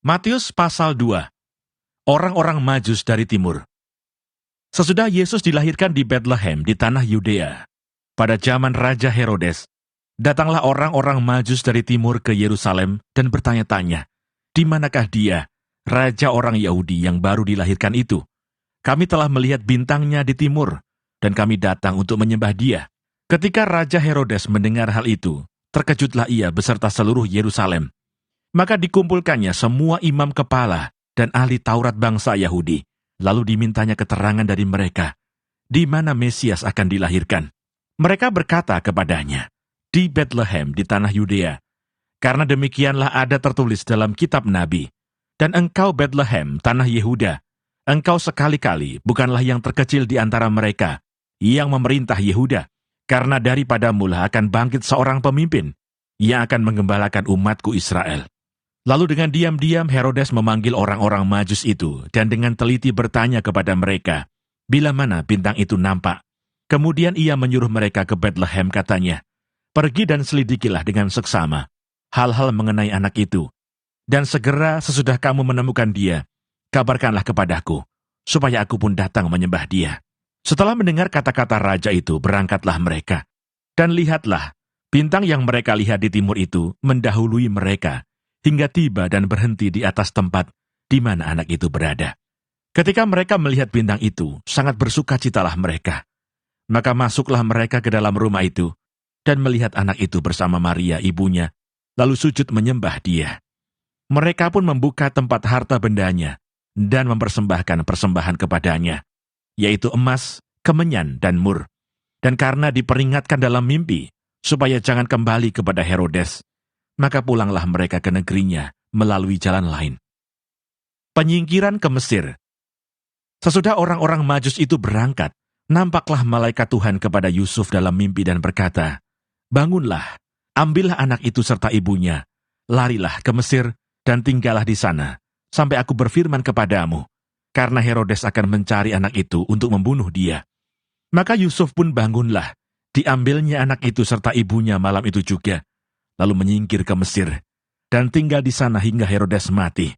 Matius pasal 2. Orang-orang Majus dari timur. Sesudah Yesus dilahirkan di Betlehem di tanah Yudea, pada zaman Raja Herodes, datanglah orang-orang Majus dari timur ke Yerusalem dan bertanya-tanya, "Di manakah dia, Raja orang Yahudi yang baru dilahirkan itu? Kami telah melihat bintangnya di timur, dan kami datang untuk menyembah dia." Ketika Raja Herodes mendengar hal itu, terkejutlah ia beserta seluruh Yerusalem. Maka dikumpulkannya semua imam kepala dan ahli Taurat bangsa Yahudi, lalu dimintanya keterangan dari mereka, di mana Mesias akan dilahirkan. Mereka berkata kepadanya, "Di Betlehem di tanah Yudea, karena demikianlah ada tertulis dalam kitab Nabi, dan engkau Betlehem, tanah Yehuda, engkau sekali-kali bukanlah yang terkecil di antara mereka, yang memerintah Yehuda, karena daripadamu lah akan bangkit seorang pemimpin, yang akan menggembalakan umatku Israel." Lalu dengan diam-diam Herodes memanggil orang-orang Majus itu dan dengan teliti bertanya kepada mereka, bila mana bintang itu nampak. Kemudian ia menyuruh mereka ke Betlehem, katanya, "Pergi dan selidikilah dengan seksama hal-hal mengenai anak itu, dan segera sesudah kamu menemukan dia, kabarkanlah kepadaku, supaya aku pun datang menyembah dia." Setelah mendengar kata-kata raja itu, berangkatlah mereka. Dan lihatlah, bintang yang mereka lihat di timur itu mendahului mereka, hingga tiba dan berhenti di atas tempat di mana anak itu berada. Ketika mereka melihat bintang itu, sangat bersukacitalah mereka. Maka masuklah mereka ke dalam rumah itu, dan melihat anak itu bersama Maria ibunya, lalu sujud menyembah dia. Mereka pun membuka tempat harta bendanya, dan mempersembahkan persembahan kepadanya, yaitu emas, kemenyan, dan mur. Dan karena diperingatkan dalam mimpi, supaya jangan kembali kepada Herodes, maka pulanglah mereka ke negerinya melalui jalan lain. Penyingkiran ke Mesir. Sesudah orang-orang Majus itu berangkat, nampaklah malaikat Tuhan kepada Yusuf dalam mimpi dan berkata, "Bangunlah, ambillah anak itu serta ibunya, larilah ke Mesir dan tinggallah di sana, sampai aku berfirman kepadamu, karena Herodes akan mencari anak itu untuk membunuh dia." Maka Yusuf pun bangunlah, diambilnya anak itu serta ibunya malam itu juga, lalu menyingkir ke Mesir, dan tinggal di sana hingga Herodes mati.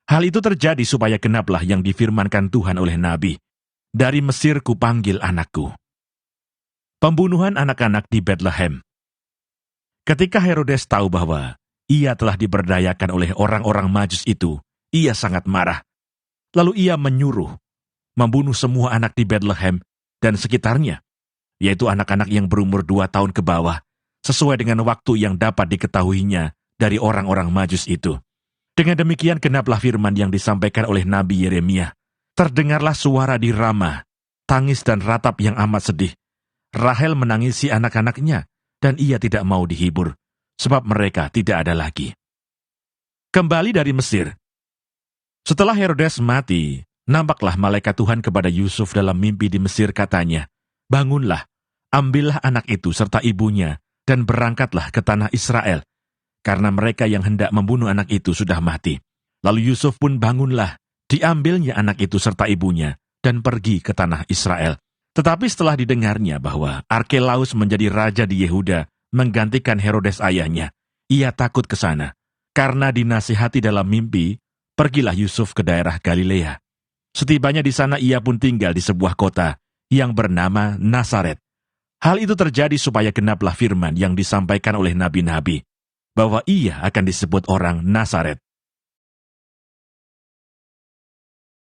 Hal itu terjadi supaya genaplah yang difirmankan Tuhan oleh Nabi, "Dari Mesir kupanggil anakku." Pembunuhan anak-anak di Betlehem. Ketika Herodes tahu bahwa ia telah diberdayakan oleh orang-orang Majus itu, ia sangat marah. Lalu ia menyuruh membunuh semua anak di Betlehem dan sekitarnya, yaitu anak-anak yang berumur 2 tahun ke bawah, sesuai dengan waktu yang dapat diketahuinya dari orang-orang Majus itu. Dengan demikian genaplah firman yang disampaikan oleh Nabi Yeremia. Terdengarlah suara di Rama, tangis dan ratap yang amat sedih. Rahel menangisi anak-anaknya, dan ia tidak mau dihibur, sebab mereka tidak ada lagi. Kembali dari Mesir. Setelah Herodes mati, nampaklah malaikat Tuhan kepada Yusuf dalam mimpi di Mesir, katanya, "Bangunlah, ambillah anak itu serta ibunya, dan berangkatlah ke tanah Israel, karena mereka yang hendak membunuh anak itu sudah mati." Lalu Yusuf pun bangunlah, diambilnya anak itu serta ibunya, dan pergi ke tanah Israel. Tetapi setelah didengarnya bahwa Arkelaus menjadi raja di Yehuda, menggantikan Herodes ayahnya, ia takut ke sana. Karena dinasihati dalam mimpi, pergilah Yusuf ke daerah Galilea. Setibanya di sana ia pun tinggal di sebuah kota yang bernama Nazaret. Hal itu terjadi supaya genaplah firman yang disampaikan oleh nabi-nabi, bahwa ia akan disebut orang Nazaret.